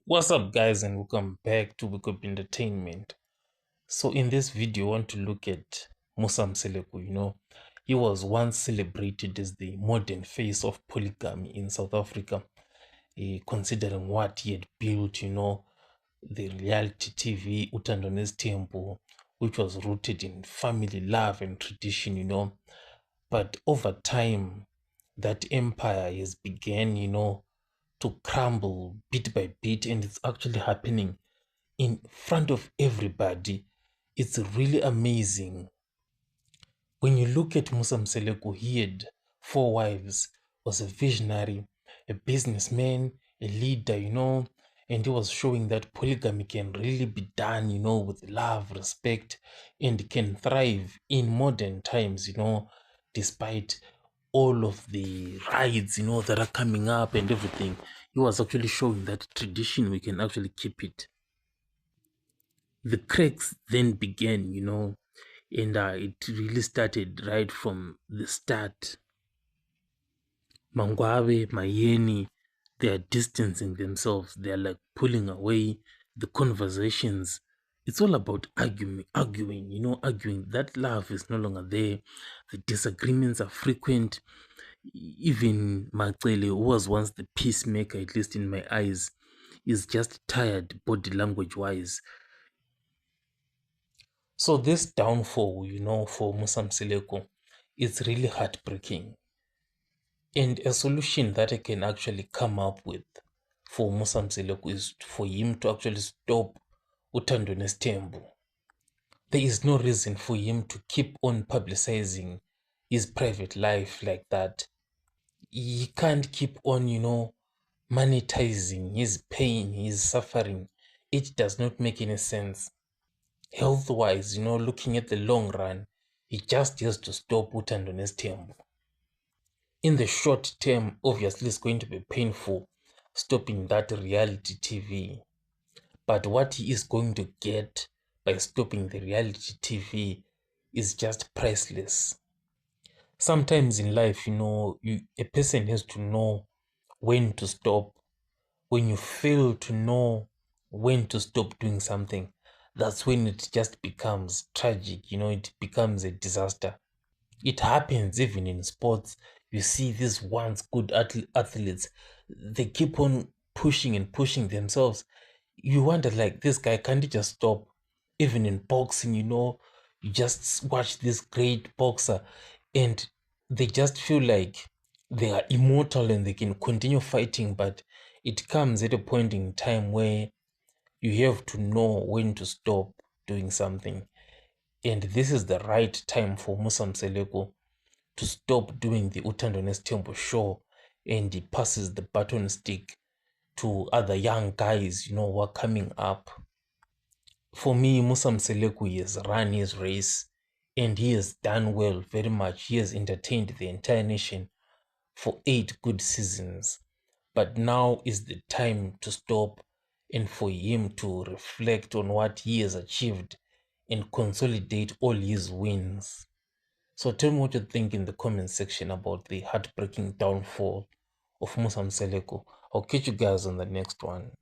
What's up, guys, and welcome back to Wake Up Entertainment. So, in this video, I want to look at Musa Mseleku. He was once celebrated as the modern face of polygamy in South Africa, considering what he had built. The reality TV Utandones Temple, which was rooted in family love and tradition. But over time, that empire has began, to crumble bit by bit, and it's actually happening in front of everybody. It's really amazing. When you look at Musa Mseleku, he had four wives, was a visionary, a businessman, a leader, and he was showing that polygamy can really be done, with love, respect, and can thrive in modern times, despite all of the rights, that are coming up and everything. He was actually showing that tradition, we can actually keep it. The cracks then began, and it really started right from the start. Mangwawe, Mayeni, they are distancing themselves. They are like pulling away the conversations. It's all about arguing. That love is no longer there. The disagreements are frequent. Even Macele, who was once the peacemaker, at least in my eyes, is just tired body language wise. So this downfall, for Musa Mseleku, it's really heartbreaking. And a solution that I can actually come up with for Musa Mseleku is for him to actually stop Utandones Tembo. There is no reason for him to keep on publicizing his private life like that. He can't keep on, monetizing his pain, his suffering. It does not make any sense. Health wise, looking at the long run, he just has to stop Utandones Tembo. In the short term, obviously, it's going to be painful stopping that reality TV. But what he is going to get by stopping the reality TV is just priceless. Sometimes in life, a person has to know when to stop. When you fail to know when to stop doing something, that's when it just becomes tragic, it becomes a disaster. It happens even in sports. You see these once good athletes, they keep on pushing and pushing themselves. You wonder, like, this guy, can't he just stop? Even in boxing, you just watch this great boxer and they just feel like they are immortal and they can continue fighting, but it comes at a point in time where you have to know when to stop doing something. And this is the right time for Musa Mseleku to stop doing the Utandones Temple show, and he passes the baton stick to other young guys, who are coming up. For me, Musa Mseleku has run his race and he has done well very much. He has entertained the entire nation for 8 good seasons. But now is the time to stop and for him to reflect on what he has achieved and consolidate all his wins. So tell me what you think in the comment section about the heartbreaking downfall of Musa Mseleku. I'll catch you guys on the next one.